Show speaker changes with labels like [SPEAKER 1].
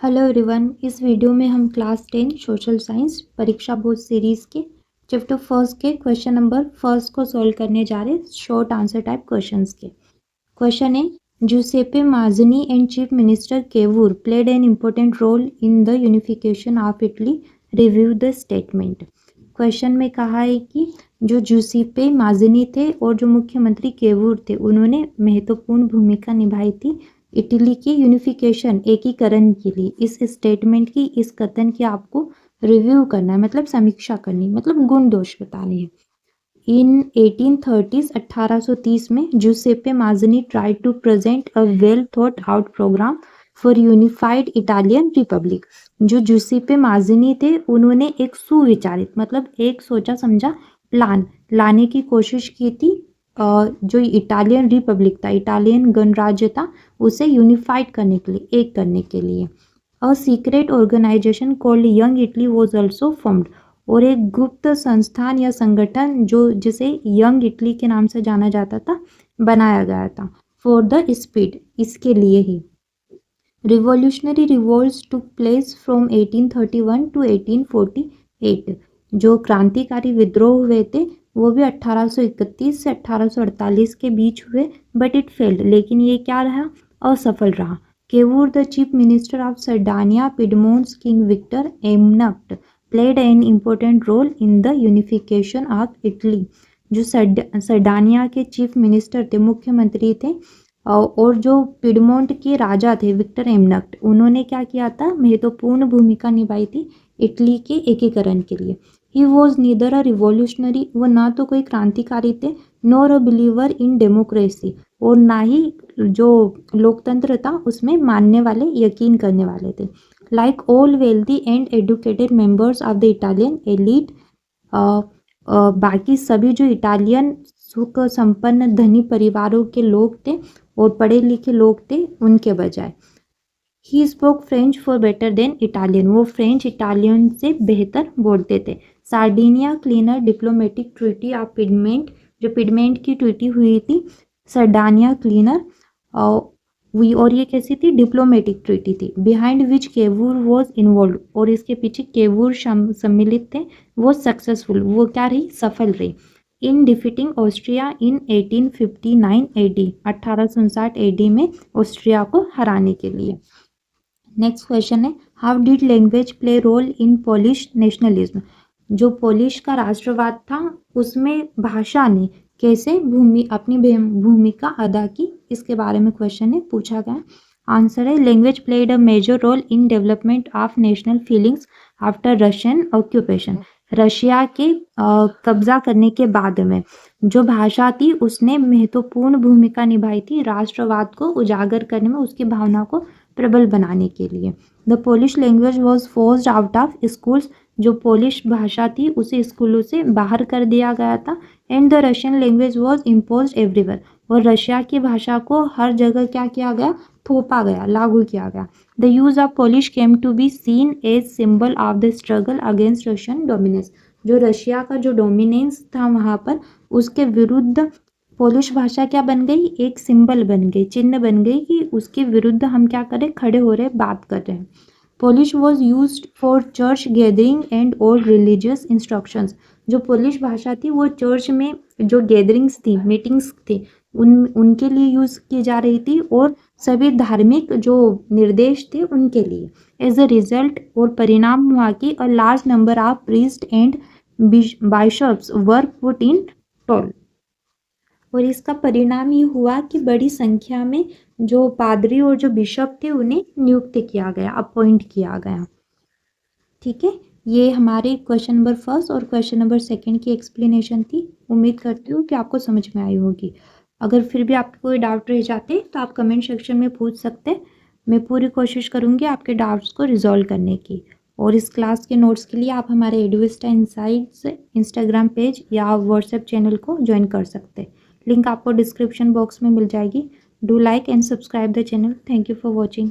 [SPEAKER 1] Hello everyone, इस video में हम क्लास 10 सोशल साइंस परीक्षा बोर्ड सीरीज़ के चैप्टर फर्स्ट के क्वेश्चन नंबर फर्स्ट को सॉल्व करने जा रहे हैं शॉर्ट आंसर टाइप क्वेश्चंस के। क्वेश्चन है, Giuseppe Mazzini and chief minister Cavour played an important role in the unification of Italy, review the statement. Question में कहा है कि जो जुसेपे माज़नी थे और जो मुख्यमंत्री केवूर थे उन्होंने महत्वपूर्ण भूमिका निभाई थी इटली की यूनिफिकेशन एकीकरण के लिए। इस स्टेटमेंट की, इस कथन की आपको रिव्यू करना है, मतलब समीक्षा करनी, मतलब गुण दोष बताने हैं। इन 1830s 1830 में Giuseppe Mazzini tried to present a well thought out programme for unified Italian republic. जो जुसेपे माज़नी थे उन्होंने एक सुविचारित, मतलब एक सोचा समझा प्लान लाने की कोशिश की थी। जो इटालियन रिपब्लिक था, इटालियन गणराज्य था, उसे यूनिफाइड करने के लिए, एक करने के लिए। A secret organisation called Young Italy was also formed, और एक गुप्त संस्थान या संगठन जो जिसे यंग इटली के नाम से जाना जाता था, बनाया गया था फॉर द स्पीड, इसके लिए ही। Revolutionary revolts took place from 1831 to 1848। जो क्रांतिकारी विद्रोह हुए थे वो भी 1831 से 1848 के बीच हुए, बट इट फेल्ड, लेकिन ये क्या रहा, असफल रहा। Cavour the chief minister of Sardinia Piedmont's king Victor एमनक्ट played an important role in the unification of Italy. जो सरडानिया के चीफ मिनिस्टर थे, मुख्यमंत्री थे, और जो पिडमोंट के राजा थे विक्टर एमनक्ट, उन्होंने क्या किया था, महत्वपूर्ण भूमिका निभाई थी इटली के एकीकरण के लिए। He was neither a revolutionary, वो ना तो कोई क्रांतिकारी थे, nor a believer in democracy, और ना ही जो लोकतंत्र था उसमें मानने वाले, यकीन करने वाले थे। Like all wealthy and educated members of the Italian elite, बाकी सभी जो इटालियन सुख संपन्न धनी परिवारों के लोग थे और पढ़े लिखे लोग थे, उनके बजाय he spoke French for better than Italian, वो फ्रेंच इटालियन से बेहतर बोलते थे। Sardinia cleaner diplomatic treaty of Piedmont, जो पिडमेंट की ट्रीटी हुई थी, सरडानिया क्लीनर, और ये कैसी थी, डिप्लोमेटिक ट्रीटी थी। बिहाइंड विच केवूर वॉज इन्वॉल्व, और इसके पीछे केवूर सम्मिलित थे, वो सक्सेसफुल, वो क्या रही, सफल रही, in defeating Austria in 1859 AD, 1859 AD में ऑस्ट्रिया को हराने के लिए। नेक्स्ट क्वेश्चन है, how did language play role in Polish nationalism. जो पोलिश का राष्ट्रवाद था उसमें भाषा ने कैसे अपनी भूमिका अदा की, इसके बारे में क्वेश्चन है, पूछा गया। आंसर है, language played a major role in development of national feelings after Russian occupation. Russia के कब्जा करने के बाद में जो भाषा थी उसने महत्वपूर्ण भूमिका निभाई थी राष्ट्रवाद को उजागर करने में, उसकी भावना को प्रबल बनाने के लिए। The Polish language was forced out of schools, जो पोलिश भाषा थी उसे स्कूलों से बाहर कर दिया गया था। And the Russian language was imposed everywhere, और रशिया की भाषा को हर जगह क्या किया गया, थोपा गया, लागू किया गया। The use of Polish came to be seen as symbol of the struggle against Russian dominance, जो रशिया का जो डोमिनेंस था वहाँ पर, उसके विरुद्ध पोलिश भाषा क्या बन गई, एक सिंबल बन गई, चिन्ह बन गई कि उसके विरुद्ध हम क्या करें, खड़े हो रहे, बात कर रहे हैं। Polish was used for church gathering and all religious instructions, जो पोलिश भाषा थी वो चर्च में जो गैदरिंग्स थी, मीटिंग्स थी, उनके लिए यूज़ की जा रही थी, और सभी धार्मिक जो निर्देश थे उनके लिए। एज अ रिजल्ट, और परिणाम हुआ कि a large number of priest and bishops were put in toll, और इसका परिणाम ये हुआ कि बड़ी संख्या में जो पादरी और जो बिशप थे उन्हें नियुक्त किया गया, अपॉइंट किया गया। ठीक है, ये हमारे क्वेश्चन नंबर फर्स्ट और क्वेश्चन नंबर सेकंड की एक्सप्लेनेशन थी। उम्मीद करती हूँ कि आपको समझ में आई होगी। अगर फिर भी आपके कोई डाउट रह जाते तो आप कमेंट सेक्शन में पूछ सकते, मैं पूरी कोशिश करूँगी आपके डाउट्स को रिजॉल्व करने की। और इस क्लास के नोट्स के लिए आप हमारे एडुस्टा इनसाइट्स इंस्टाग्राम पेज या व्हाट्सएप चैनल को ज्वाइन कर सकते, लिंक आपको डिस्क्रिप्शन बॉक्स में मिल जाएगी। Do like and subscribe the channel. Thank you for watching.